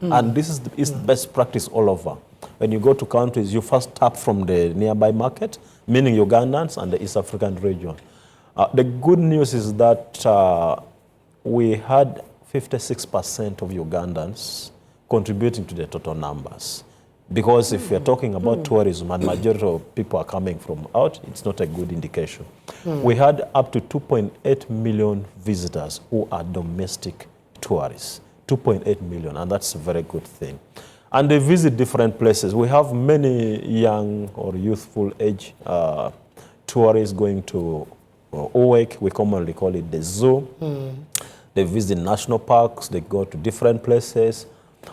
And this is the best practice all over. When you go to countries, you first tap from the nearby market, meaning Ugandans and the East African region. The good news is that we had 56% of Ugandans contributing to the total numbers. Because if we're talking about tourism and majority of people are coming from out, it's not a good indication. We had up to 2.8 million visitors who are domestic tourists. 2.8 million, and that's a very good thing. And they visit different places. We have many young or youthful age tourists going to Uwek, we commonly call it the zoo. They visit national parks, they go to different places.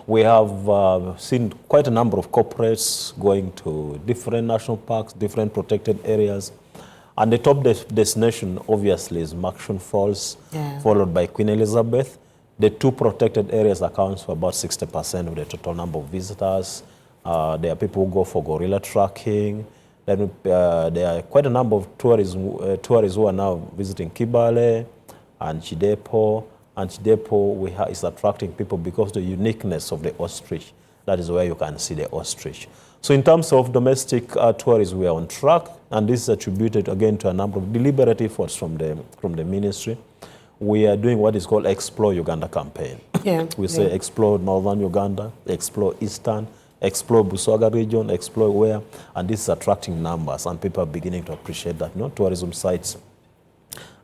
We have seen quite a number of corporates going to different national parks, different protected areas. And the top destination, obviously, is Murchison Falls, followed by Queen Elizabeth. The two protected areas accounts for about 60% of the total number of visitors. There are people who go for gorilla tracking. Then there are quite a number of tourists who are now visiting Kibale and Chidepo. And Chidepo is attracting people because of the uniqueness of the ostrich. That is where you can see the ostrich. So in terms of domestic tourism, we are on track. And this is attributed, again, to a number of deliberate efforts from the ministry. We are doing what is called Explore Uganda campaign. We say explore northern Uganda, explore eastern, explore Busoga region, explore where, and this is attracting numbers, and people are beginning to appreciate that tourism sites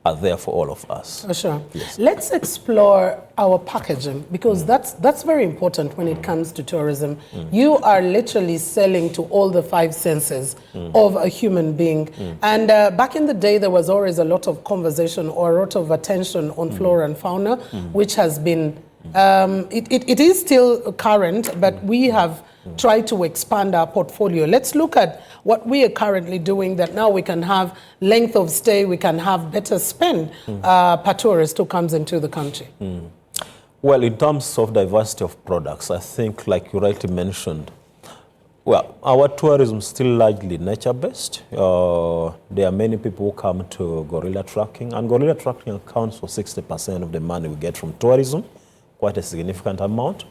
are there for all of us. For sure. Yes. Let's explore our packaging, because that's very important when it comes to tourism. You are literally selling to all the five senses of a human being. And back in the day, there was always a lot of conversation or a lot of attention on flora and fauna, which has been, it is still current, but we have tried to expand our portfolio. Let's look at what we are currently doing, that now we can have length of stay, we can have better spend per tourist who comes into the country. Well, in terms of diversity of products, I think, like you rightly mentioned, well, our tourism is still largely nature-based. There are many people who come to gorilla tracking, and gorilla tracking accounts for 60% of the money we get from tourism, quite a significant amount.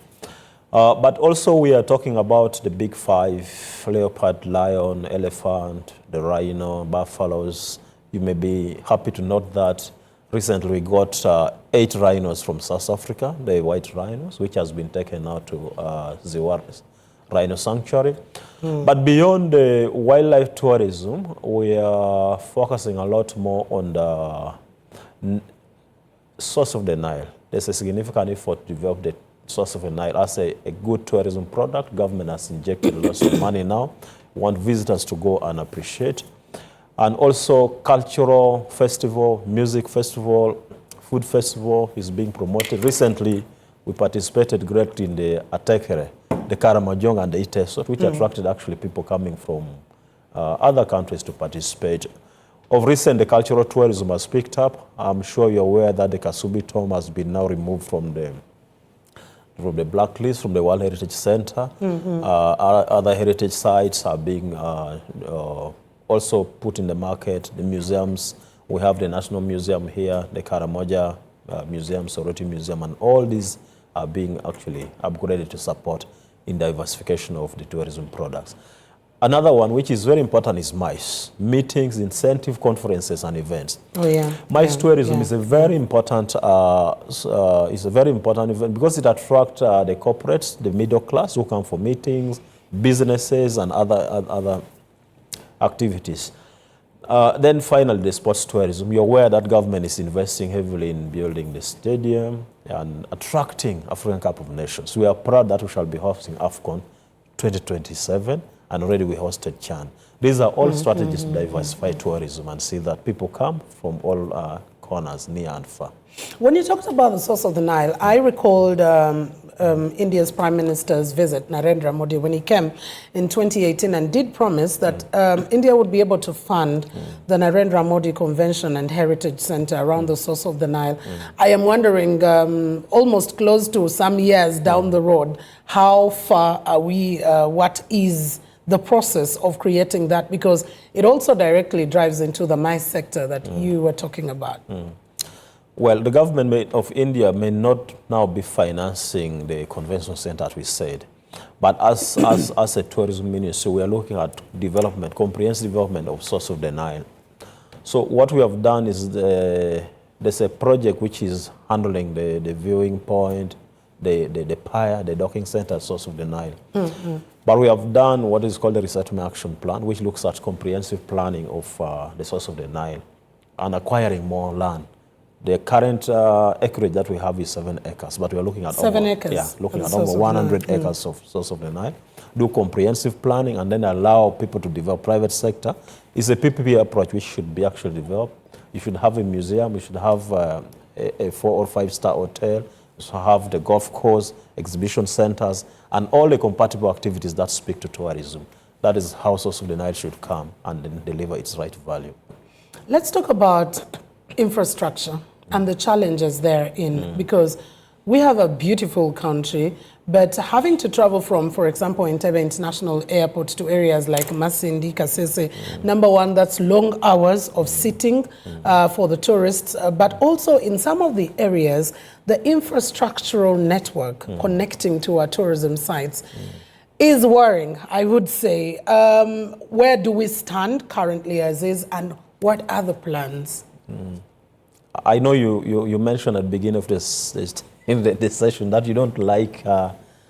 But also we are talking about the big five: leopard, lion, elephant, the rhino, buffaloes. You may be happy to note that recently we got 8 rhinos from South Africa, the white rhinos, which has been taken now to Ziwar Rhino Sanctuary. But beyond the wildlife tourism, we are focusing a lot more on the source of the Nile. There's a significant effort to develop the source of the Nile as a good tourism product. Government has injected lots of money now. We want visitors to go and appreciate. And also cultural festival, music festival, food festival is being promoted. Recently, we participated greatly in the Atekere, the Karamojong and the Itesot, which attracted actually people coming from other countries to participate. Of recent, the cultural tourism has picked up. I'm sure you're aware that the Kasubi tomb has been now removed from the blacklist, from the World Heritage Center. Other heritage sites are being also put in the market. The museums, we have the National Museum here, the Karamoja Museum, Soroti Museum, and all these are being actually upgraded to support in diversification of the tourism products. Another one, which is very important, is MICE, meetings, incentive, conferences, and events. MICE tourism is a very important, event because it attracts the corporates, the middle class who come for meetings, businesses, and other activities. Then finally, the sports tourism. You're aware that government is investing heavily in building the stadium and attracting African Cup of Nations. We are proud that we shall be hosting AFCON 2027. And already we hosted Chan. These are all strategies to diversify tourism and see that people come from all corners, near and far. When you talked about the source of the Nile, I recalled India's Prime Minister's visit, Narendra Modi, when he came in 2018 and did promise that India would be able to fund the Narendra Modi Convention and Heritage Center around the source of the Nile. I am wondering, almost close to some years down the road, how far are we, what is the process of creating that? Because it also directly drives into the MICE sector that you were talking about. Well, the government of India may not now be financing the convention center, as we said. But as a tourism ministry, we are looking at development, comprehensive development of source of the Nile. So what we have done is there's a project which is handling the viewing point, the pier, the docking center, source of the Nile. But we have done what is called the resettlement action plan, which looks at comprehensive planning of the source of the Nile and acquiring more land. The current acreage that we have is 7 acres, but we are looking at 7 acres. Yeah, looking at over 100 acres of source of the Nile. Do comprehensive planning and then allow people to develop private sector. It's a PPP approach which should be actually developed. You should have a museum. You should have a 4 or 5-star hotel. You should have the golf course, exhibition centers, and all the compatible activities that speak to tourism. That is how source of the Nile should come and then deliver its right value. Let's talk about infrastructure and the challenges therein, because we have a beautiful country, but having to travel from, for example, Entebbe International Airport to areas like Masindi, Kasese, number one, that's long hours of sitting for the tourists, but also in some of the areas, the infrastructural network connecting to our tourism sites is worrying, I would say. Where do we stand currently as is, and what are the plans? I know you mentioned at the beginning of this session that you don't like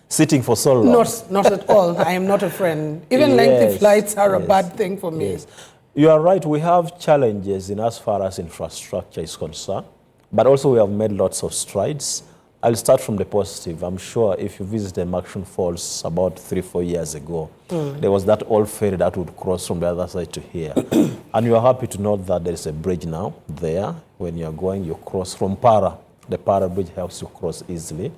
sitting for so long. Not at all. I am not a friend. Even lengthy flights are a bad thing for me. Yes. You are right. We have challenges in as far as infrastructure is concerned, but also we have made lots of strides. I'll start from the positive. I'm sure if you visit the Maction Falls about 3-4 years ago, there was that old ferry that would cross from the other side to here. And you are happy to note that there is a bridge now there. When you're going, you cross from Para. The Para bridge helps you cross easily.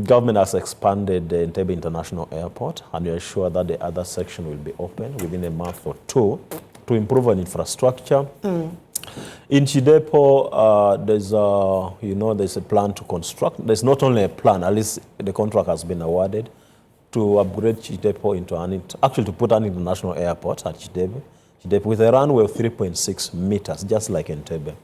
Government has expanded the Entebbe International Airport, and we are sure that the other section will be open within a month or two to improve on infrastructure. In Chidepo, there's a plan to construct. There's not only a plan, at least the contract has been awarded to upgrade Chidepo into to put an international airport at Chidepo with a runway of 3.6 meters, just like Entebbe.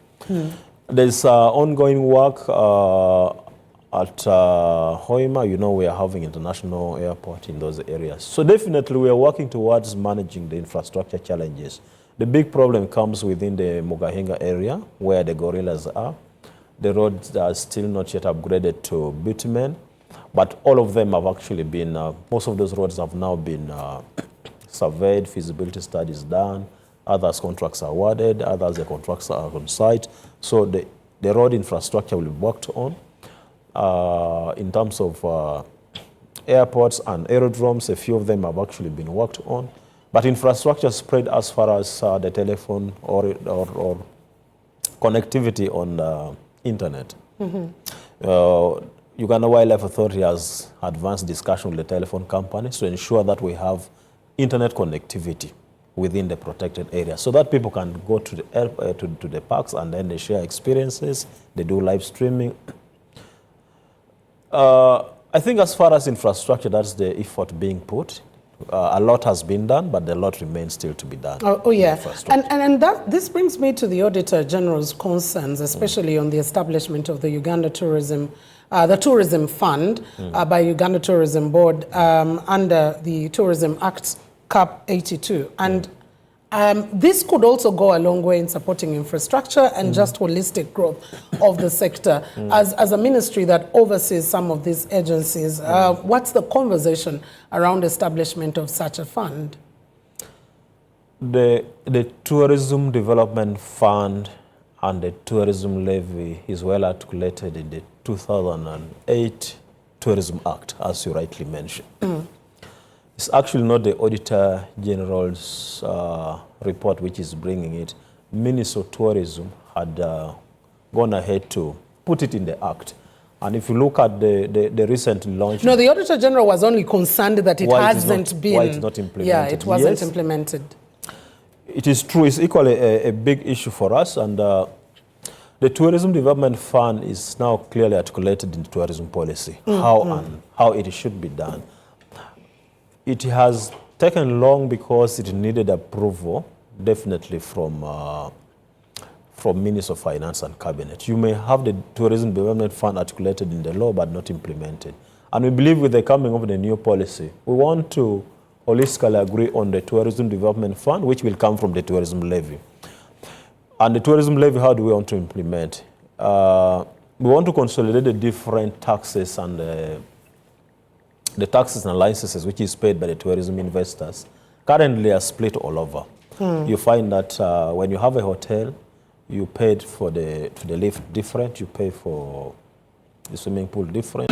There's ongoing work at Hoima. We are having international airport in those areas. So definitely we are working towards managing the infrastructure challenges. The big problem comes within the Mugahinga area where the gorillas are. The roads are still not yet upgraded to bitumen, but all of them have actually been, most of those roads have now been surveyed, feasibility studies done, others contracts are awarded, others the contracts are on site. So the road infrastructure will be worked on. In terms of airports and aerodromes, a few of them have actually been worked on. But infrastructure spread as far as the telephone or connectivity on the internet. Uganda Wildlife Authority has advanced discussion with the telephone companies to ensure that we have internet connectivity within the protected area so that people can go to the parks and then they share experiences, they do live streaming. I think as far as infrastructure, that's the effort being put. A lot has been done, but a lot remains still to be done. Oh yeah. And this brings me to the Auditor General's concerns, especially on the establishment of the Uganda Tourism, the Tourism Fund by Uganda Tourism Board under the Tourism Act Cap 82. And this could also go a long way in supporting infrastructure and just holistic growth of the sector. As a ministry that oversees some of these agencies, what's the conversation around establishment of such a fund? The Tourism Development Fund and the Tourism Levy is well articulated in the 2008 Tourism Act, as you rightly mentioned. It's actually not the Auditor General's report which is bringing it. Minister of Tourism had gone ahead to put it in the Act. And if you look at the recent launch... No, the Auditor General was only concerned that it hasn't been... Why it's not implemented. Yeah, it wasn't implemented. It is true. It's equally a big issue for us. And the Tourism Development Fund is now clearly articulated in the tourism policy, how it should be done. It has taken long because it needed approval, definitely from from Minister of Finance and Cabinet. You may have the Tourism Development Fund articulated in the law but not implemented. And we believe with the coming of the new policy, we want to holistically agree on the Tourism Development Fund, which will come from the tourism levy. And the tourism levy, how do we want to implement? We want to consolidate the different taxes and the taxes and licenses which is paid by the tourism investors. Currently are split all over. You find that when you have a hotel, you paid for the lift different, you pay for the swimming pool different.